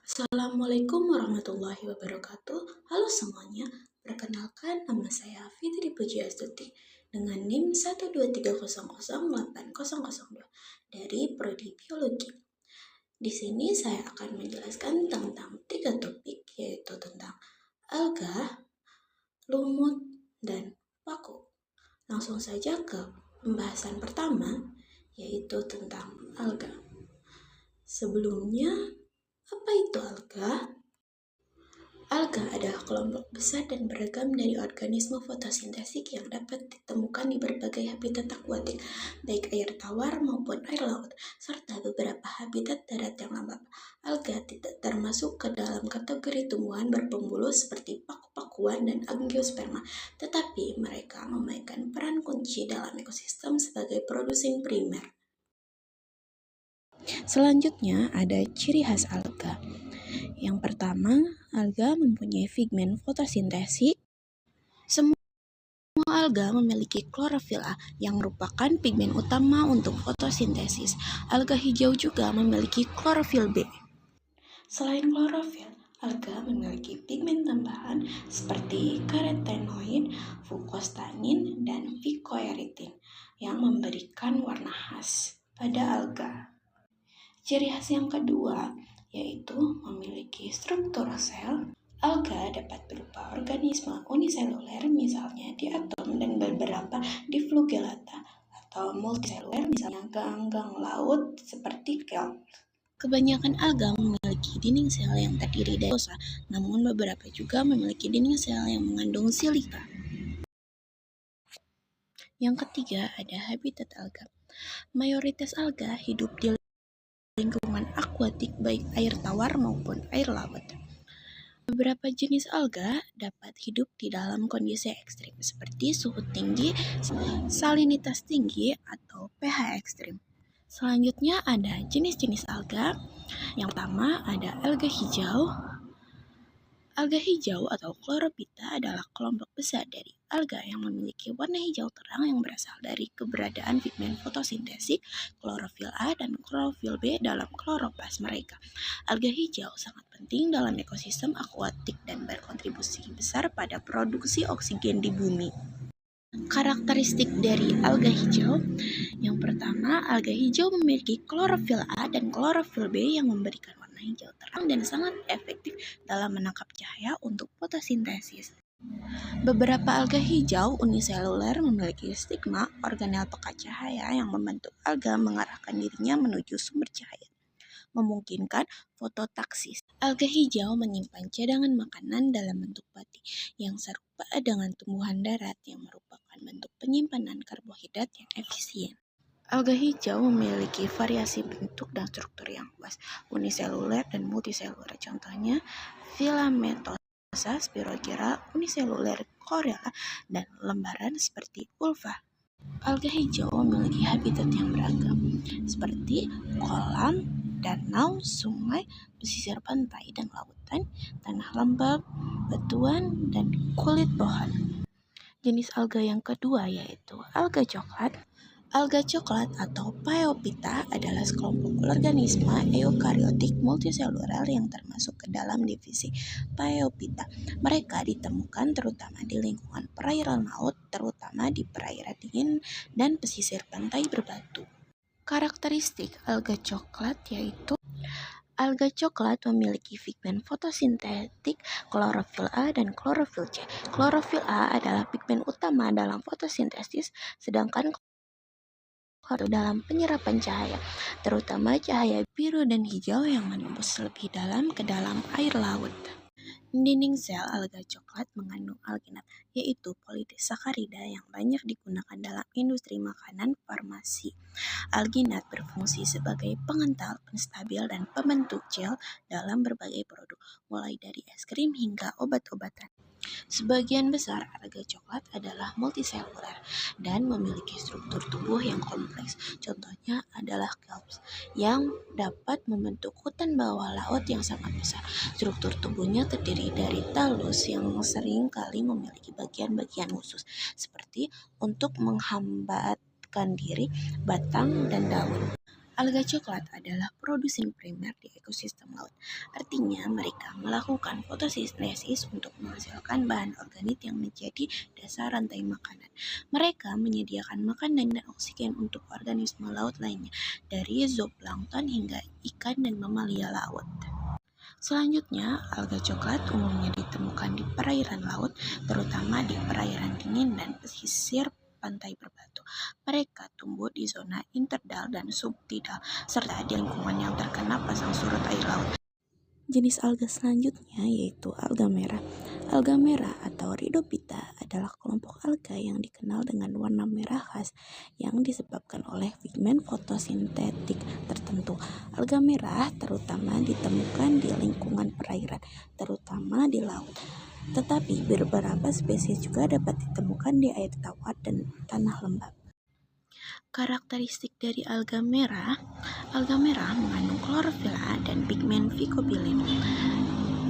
Assalamualaikum warahmatullahi wabarakatuh. Halo semuanya, perkenalkan nama saya Fitri Pujiastuti dengan NIM 123008002 dari Prodi Biologi. Di sini saya akan menjelaskan tentang 3 topik, yaitu tentang alga, lumut, dan paku. Langsung saja ke pembahasan pertama, yaitu tentang alga. Sebelumnya, apa itu alga? Alga adalah kelompok besar dan beragam dari organisme fotosintetik yang dapat ditemukan di berbagai habitat akuatik, baik air tawar maupun air laut, serta beberapa habitat darat yang lembab. Alga tidak termasuk ke dalam kategori tumbuhan berpembuluh seperti paku-pakuan dan angiosperma, tetapi mereka memainkan peran kunci dalam ekosistem sebagai produsen primer. Selanjutnya ada ciri khas alga. Yang pertama, alga mempunyai pigmen fotosintesis. Semua alga memiliki klorofil A yang merupakan pigmen utama untuk fotosintesis. Alga hijau juga memiliki klorofil B. Selain klorofil, alga memiliki pigmen tambahan seperti karotenoid, fucostanin, dan picoerythrin yang memberikan warna khas pada alga. Ciri khas yang kedua yaitu memiliki struktur sel. Alga dapat berupa organisme uniseluler, misalnya di atom, dan beberapa di flagellata, atau multiseluler, misalnya ganggang laut seperti kelp. Kebanyakan alga memiliki dinding sel yang terdiri dari selulosa, namun beberapa juga memiliki dinding sel yang mengandung silika. Yang ketiga ada habitat alga. Mayoritas alga hidup di lingkungan akuatik baik air tawar maupun air laut. Beberapa jenis alga dapat hidup di dalam kondisi ekstrim seperti suhu tinggi, salinitas tinggi, atau pH ekstrim. Selanjutnya ada jenis-jenis alga. Yang pertama ada alga hijau. Alga hijau atau chlorophyta adalah kelompok besar dari alga yang memiliki warna hijau terang yang berasal dari keberadaan pigmen fotosintesis, klorofil A dan klorofil B dalam kloroplas mereka. Alga hijau sangat penting dalam ekosistem akuatik dan berkontribusi besar pada produksi oksigen di bumi. Karakteristik dari alga hijau. Yang pertama, alga hijau memiliki klorofil A dan klorofil B yang memberikan warna hijau terang dan sangat efektif dalam menangkap cahaya untuk fotosintesis. Beberapa alga hijau uniseluler memiliki stigma organel pekat cahaya yang membantu alga mengarahkan dirinya menuju sumber cahaya, memungkinkan fototaksis. Alga hijau menyimpan cadangan makanan dalam bentuk pati yang serupa dengan tumbuhan darat yang merupakan bentuk penyimpanan karbohidrat yang efisien. Alga hijau memiliki variasi bentuk dan struktur yang luas, uniseluler dan multiseluler. Contohnya, Filametosa spirogyra, uniseluler Chlorella, dan lembaran seperti ulva. Alga hijau memiliki habitat yang beragam, seperti kolam, danau, sungai, pesisir pantai dan lautan, tanah lembab, batuan, dan kulit pohon. Jenis alga yang kedua yaitu alga coklat. Alga coklat atau Phaeophyta adalah sekelompok organisme eukariotik multiseluler yang termasuk ke dalam divisi Phaeophyta. Mereka ditemukan terutama di lingkungan perairan laut, terutama di perairan dingin dan pesisir pantai berbatu. Karakteristik alga coklat yaitu alga coklat memiliki pigmen fotosintetik klorofil A dan klorofil C. Klorofil A adalah pigmen utama dalam fotosintesis, sedangkan dalam penyerapan cahaya, terutama cahaya biru dan hijau yang menembus lebih dalam ke dalam air laut. Dinding sel alga coklat mengandung alginat, yaitu polisakarida yang banyak digunakan dalam industri makanan farmasi. Alginat berfungsi sebagai pengental, penstabil, dan pembentuk gel dalam berbagai produk, mulai dari es krim hingga obat-obatan. Sebagian besar alga coklat adalah multiseluler dan memiliki struktur tubuh yang kompleks. Contohnya adalah kelp yang dapat membentuk hutan bawah laut yang sangat besar. Struktur tubuhnya terdiri dari talus yang sering kali memiliki bagian-bagian khusus, seperti untuk menghambatkan diri, batang, dan daun. Alga coklat adalah produsen primer di ekosistem laut. Artinya, mereka melakukan fotosintesis untuk menghasilkan bahan organik yang menjadi dasar rantai makanan. Mereka menyediakan makanan dan oksigen untuk organisme laut lainnya, dari zooplankton hingga ikan dan mamalia laut. Selanjutnya, alga coklat umumnya ditemukan di perairan laut, terutama di perairan dingin dan pesisir pantai berbatu. Mereka tumbuh di zona interdal dan subtidal, serta di lingkungan yang terkena pasang surut air laut. Jenis alga selanjutnya yaitu alga merah. Alga merah atau Rhydophyta adalah kelompok alga yang dikenal dengan warna merah khas yang disebabkan oleh pigmen fotosintetik tertentu. Alga merah terutama ditemukan di lingkungan perairan, terutama di laut. Tetapi beberapa spesies juga dapat ditemukan di air tawar dan tanah lembab. Karakteristik dari alga merah mengandung klorofila dan pigmen phycobilin.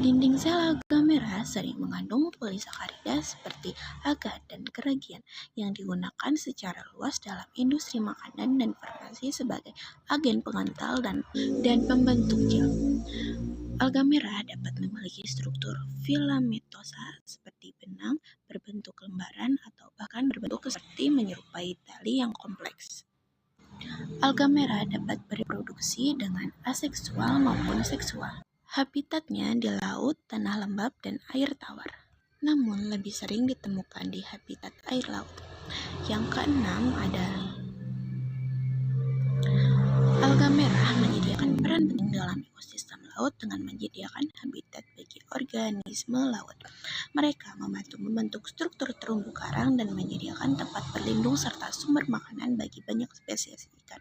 Dinding sel alga merah sering mengandung polisakarida seperti agar dan keragian yang digunakan secara luas dalam industri makanan dan farmasi sebagai agen pengental dan pembentuk gel. Alga merah dapat memiliki struktur filametosa seperti benang, berbentuk lembaran, atau bahkan berbentuk seperti menyerupai tali yang kompleks. Alga merah dapat bereproduksi dengan aseksual maupun seksual. Habitatnya di laut, tanah lembab, dan air tawar. Namun lebih sering ditemukan di habitat air laut. Yang keenam ada alga merah menyediakan peran penting dalam ekosistem laut dengan menyediakan habitat bagi organisme laut. Mereka membentuk struktur terumbu karang dan menyediakan tempat berlindung serta sumber makanan bagi banyak spesies ikan,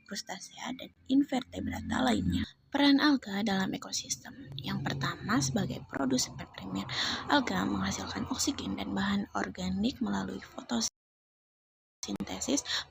krustasea, dan invertebrata lainnya. Peran alga dalam ekosistem. Yang pertama, sebagai produsen primer, alga menghasilkan oksigen dan bahan organik melalui fotosintesis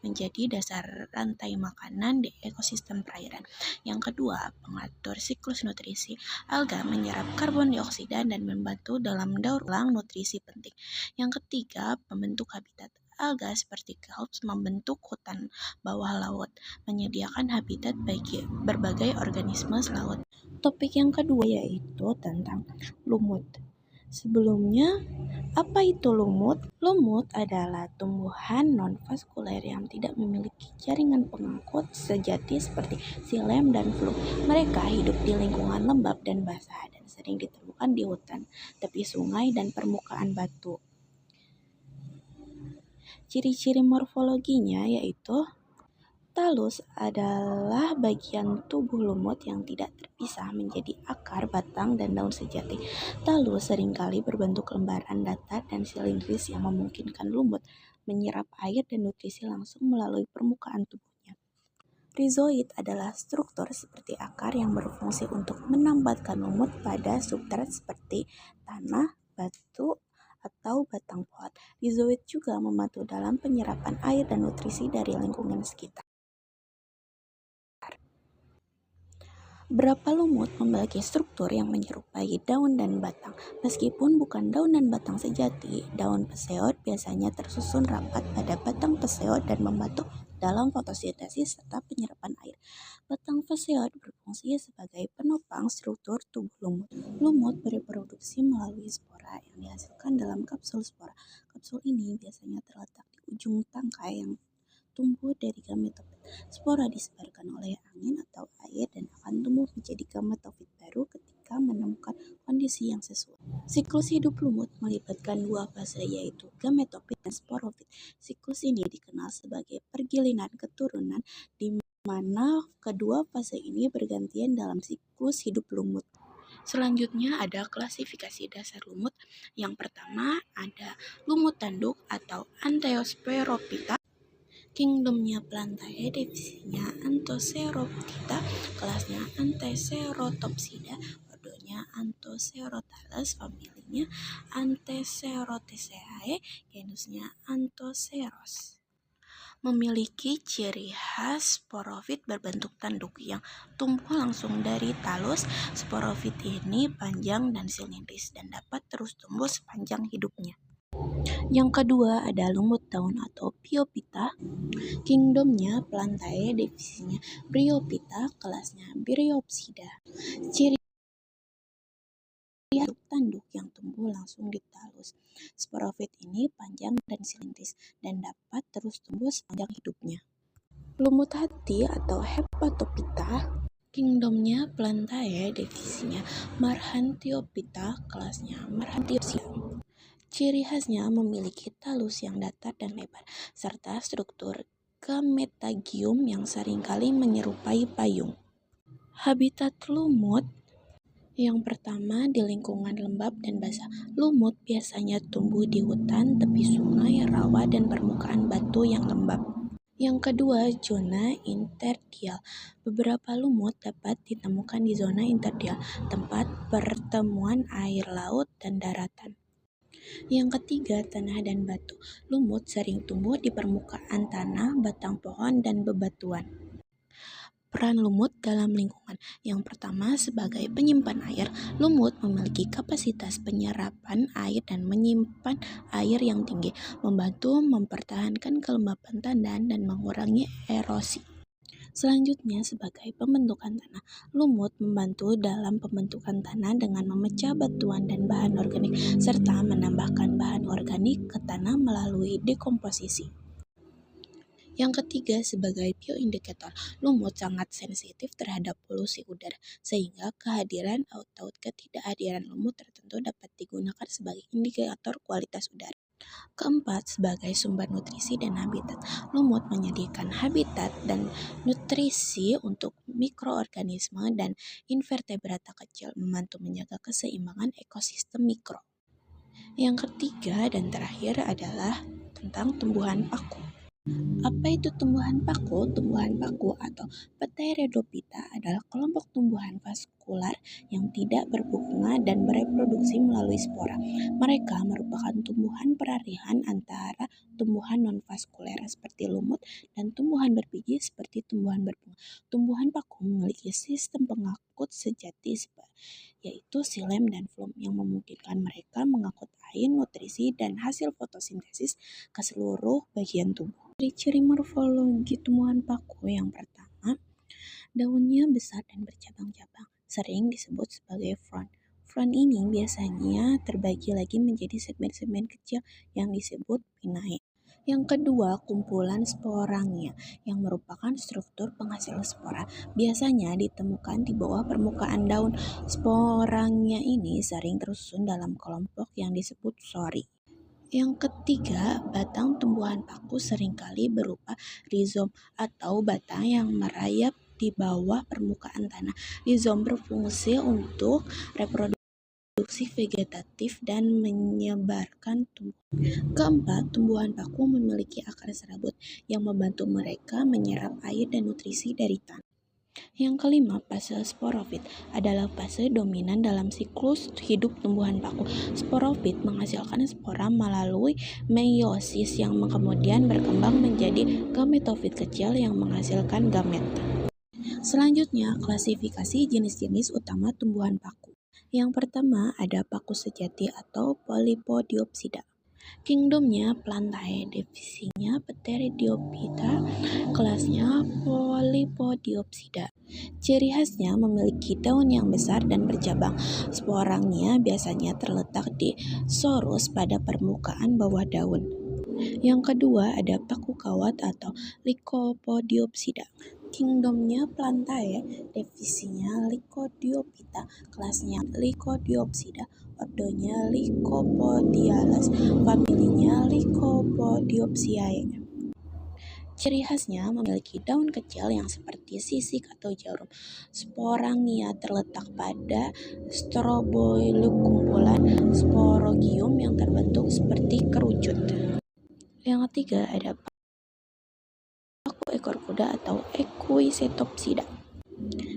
menjadi dasar rantai makanan di ekosistem perairan. Yang kedua, pengatur siklus nutrisi. Alga menyerap karbon dioksida dan membantu dalam daur ulang nutrisi penting. Yang ketiga, pembentuk habitat. Alga seperti kelp membentuk hutan bawah laut, menyediakan habitat bagi berbagai organisme laut. Topik yang kedua yaitu tentang lumut. Sebelumnya, apa itu lumut? Lumut adalah tumbuhan non-vaskuler yang tidak memiliki jaringan pengangkut sejati seperti xilem dan fluk. Mereka hidup di lingkungan lembab dan basah dan sering ditemukan di hutan, tepi sungai, dan permukaan batu. Ciri-ciri morfologinya yaitu talus adalah bagian tubuh lumut yang tidak terpisah menjadi akar, batang, dan daun sejati. Talus seringkali berbentuk lembaran datar dan silindris yang memungkinkan lumut menyerap air dan nutrisi langsung melalui permukaan tubuhnya. Rhizoid adalah struktur seperti akar yang berfungsi untuk menambatkan lumut pada substrat seperti tanah, batu, atau batang pohon. Rhizoid juga membantu dalam penyerapan air dan nutrisi dari lingkungan sekitar. Beberapa lumut memiliki struktur yang menyerupai daun dan batang. Meskipun bukan daun dan batang sejati, daun pseud biasanya tersusun rapat pada batang pseud dan membantu dalam fotosintesis serta penyerapan air. Batang pseud berfungsi sebagai penopang struktur tubuh lumut. Lumut bereproduksi melalui spora yang dihasilkan dalam kapsul spora. Kapsul ini biasanya terletak di ujung tangkai yang tumbuh dari gametofit. Spora disebarkan oleh angin atau air dan akan tumbuh menjadi gametofit baru ketika menemukan kondisi yang sesuai. Siklus hidup lumut melibatkan dua fase yaitu gametofit dan sporofit. Siklus ini dikenal sebagai pergiliran keturunan di mana kedua fase ini bergantian dalam siklus hidup lumut. Selanjutnya ada klasifikasi dasar lumut. Yang pertama ada lumut tanduk atau Anthosperophyta. Kingdomnya Plantae, divisinya Anthocerophyta, kelasnya Antheceratopsida, ordonya Anthocerotales, familinya Anthecerotaceae, genusnya Anthoceros. Memiliki ciri khas sporofit berbentuk tanduk yang tumbuh langsung dari talus. Sporofit ini panjang dan silindris dan dapat terus tumbuh sepanjang hidupnya. Yang kedua ada lumut daun atau Biophyta. Kingdomnya Plantae, divisinya Bryophyta, kelasnya Bryopsida. Ciri tanduk yang tumbuh langsung di talus. Sporofit ini panjang dan silindris dan dapat terus tumbuh sepanjang hidupnya. Lumut hati atau Hepatophyta. Kingdomnya Plantae, divisinya Marhantiophyta, kelasnya Marhantiopsida. Ciri khasnya memiliki talus yang datar dan lebar, serta struktur gametagium yang seringkali menyerupai payung. Habitat lumut yang pertama di lingkungan lembab dan basah. Lumut biasanya tumbuh di hutan, tepi sungai, rawa, dan permukaan batu yang lembab. Yang kedua, zona interdial. Beberapa lumut dapat ditemukan di zona interdial, tempat pertemuan air laut dan daratan. Yang ketiga, tanah dan batu. Lumut sering tumbuh di permukaan tanah, batang pohon, dan bebatuan. Peran lumut dalam lingkungan. Yang pertama, sebagai penyimpan air, lumut memiliki kapasitas penyerapan air dan menyimpan air yang tinggi, membantu mempertahankan kelembapan tanah dan mengurangi erosi. Selanjutnya, sebagai pembentukan tanah, lumut membantu dalam pembentukan tanah dengan memecah batuan dan bahan organik, serta menambahkan bahan organik ke tanah melalui dekomposisi. Yang ketiga, sebagai bioindikator, lumut sangat sensitif terhadap polusi udara, sehingga kehadiran atau ketidakhadiran lumut tertentu dapat digunakan sebagai indikator kualitas udara. Keempat, sebagai sumber nutrisi dan habitat, lumut menyediakan habitat dan nutrisi untuk mikroorganisme dan invertebrata kecil, membantu menjaga keseimbangan ekosistem mikro. Yang ketiga dan terakhir adalah tentang tumbuhan paku. Apa itu tumbuhan paku? Tumbuhan paku atau Pteridophyta adalah kelompok tumbuhan vaskular yang tidak berbunga dan bereproduksi melalui spora. Mereka merupakan tumbuhan peralihan antara tumbuhan non-vaskuler seperti lumut dan tumbuhan berbiji seperti tumbuhan berbunga. Tumbuhan paku memiliki sistem pengangkut sejati yaitu xilem dan floem yang memungkinkan mereka mengangkut air, nutrisi, dan hasil fotosintesis ke seluruh bagian tubuh. Ciri-ciri morfologi tumbuhan paku yang pertama, daunnya besar dan bercabang-cabang, sering disebut sebagai frond. Frond ini biasanya terbagi lagi menjadi segmen-segmen kecil yang disebut pinnae. Yang kedua, kumpulan sporangnya yang merupakan struktur penghasil spora. Biasanya ditemukan di bawah permukaan daun. Sporangnya ini sering tersusun dalam kelompok yang disebut sori. Yang ketiga, batang tumbuhan paku seringkali berupa rizom atau batang yang merayap di bawah permukaan tanah. Rizom berfungsi untuk reproduksi vegetatif dan menyebarkan tumbuhan. Keempat, tumbuhan paku memiliki akar serabut yang membantu mereka menyerap air dan nutrisi dari tanah. Yang kelima, fase sporofit adalah fase dominan dalam siklus hidup tumbuhan paku. Sporofit menghasilkan spora melalui meiosis yang kemudian berkembang menjadi gametofit kecil yang menghasilkan gamet. Selanjutnya, klasifikasi jenis-jenis utama tumbuhan paku. Yang pertama ada paku sejati atau Polypodiopsida. Kingdomnya Plantae, divisinya Pteridophyta, kelasnya Polypodiopsida. Ciri khasnya memiliki daun yang besar dan bercabang. Sporangnya biasanya terletak di sorus pada permukaan bawah daun. Yang kedua ada paku kawat atau Lycopodiopsida. Kingdomnya Plantae, divisinya Lycopodiophyta, kelasnya Lycopodiopsida, ordonya Lycopodiales, familinya Lycopodiopsiae. Ciri khasnya memiliki daun kecil yang seperti sisik atau jarum. Sporangnya terletak pada stroboiluk kumpulan sporogium yang terbentuk seperti kerucut. Yang ketiga ada paku ekor kuda atau Equisetopsida.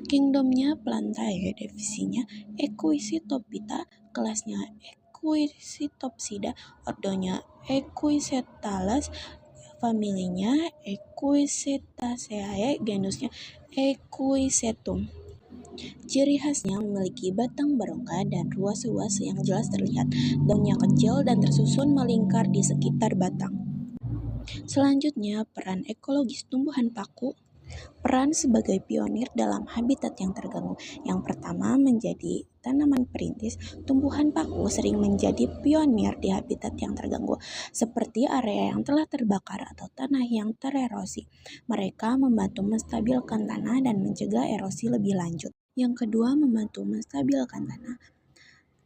Kingdomnya Plantae, divisinya Equisetophyta, kelasnya Equisetopsida, ordonya Equisetales, familinya Equisetaceae, genusnya Equisetum. Ciri khasnya memiliki batang berongga dan ruas-ruas yang jelas terlihat. Daunnya kecil dan tersusun melingkar di sekitar batang. Selanjutnya, peran ekologis tumbuhan paku. Peran sebagai pionir dalam habitat yang terganggu. Yang pertama, menjadi tanaman perintis, tumbuhan paku sering menjadi pionir di habitat yang terganggu, seperti area yang telah terbakar atau tanah yang tererosi. Mereka membantu menstabilkan tanah dan mencegah erosi lebih lanjut. Yang kedua, membantu menstabilkan tanah.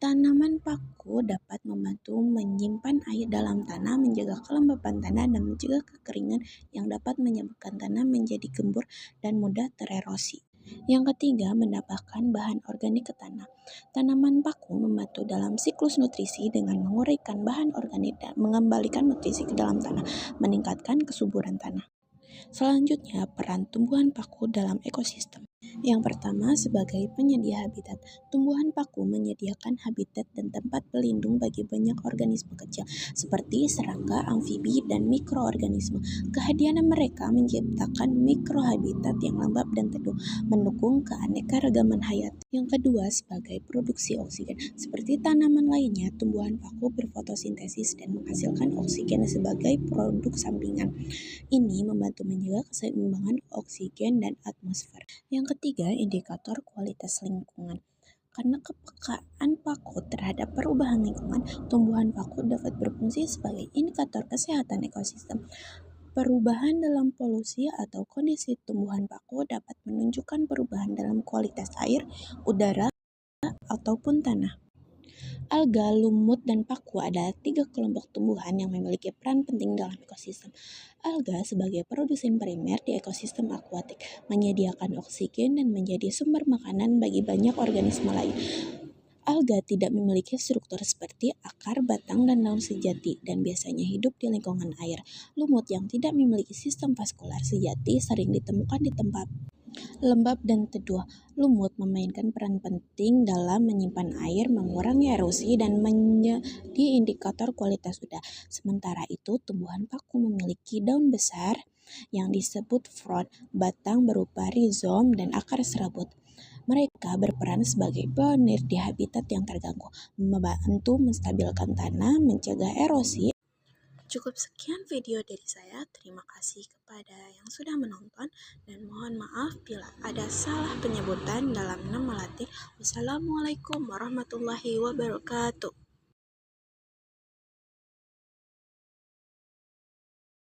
Tanaman paku dapat membantu menyimpan air dalam tanah, menjaga kelembapan tanah, dan mencegah kekeringan yang dapat menyebabkan tanah menjadi gembur dan mudah tererosi. Yang ketiga, menambahkan bahan organik ke tanah. Tanaman paku membantu dalam siklus nutrisi dengan menguraikan bahan organik dan mengembalikan nutrisi ke dalam tanah, meningkatkan kesuburan tanah. Selanjutnya, peran tumbuhan paku dalam ekosistem. Yang pertama, sebagai penyedia habitat. Tumbuhan paku menyediakan habitat dan tempat pelindung bagi banyak organisme kecil, seperti serangga, amfibi, dan mikroorganisme. Kehadiran mereka menciptakan mikrohabitat yang lembab dan teduh, mendukung keanekaragaman hayati. Yang kedua, sebagai produksi oksigen. Seperti tanaman lainnya, tumbuhan paku berfotosintesis dan menghasilkan oksigen sebagai produk sampingan. Ini membantu menjaga keseimbangan oksigen dan atmosfer. Yang ketiga, indikator kualitas lingkungan. Karena kepekaan paku terhadap perubahan lingkungan, tumbuhan paku dapat berfungsi sebagai indikator kesehatan ekosistem. Perubahan dalam polusi atau kondisi tumbuhan paku dapat menunjukkan perubahan dalam kualitas air, udara, ataupun tanah. Alga, lumut, dan paku adalah 3 kelompok tumbuhan yang memiliki peran penting dalam ekosistem. Alga sebagai produsen primer di ekosistem akuatik, menyediakan oksigen dan menjadi sumber makanan bagi banyak organisme lain. Alga tidak memiliki struktur seperti akar, batang, dan daun sejati dan biasanya hidup di lingkungan air. Lumut yang tidak memiliki sistem vaskular sejati sering ditemukan di tempat lembab dan teduh. Lumut memainkan peran penting dalam menyimpan air, mengurangi erosi, dan menjadi indikator kualitas udara. Sementara itu, tumbuhan paku memiliki daun besar yang disebut frond, batang berupa rizom, dan akar serabut. Mereka berperan sebagai pionir di habitat yang terganggu, membantu menstabilkan tanah, mencegah erosi. Cukup sekian video dari saya. Terima kasih kepada yang sudah menonton dan mohon maaf bila ada salah penyebutan dalam nama Latin. Wassalamualaikum warahmatullahi wabarakatuh.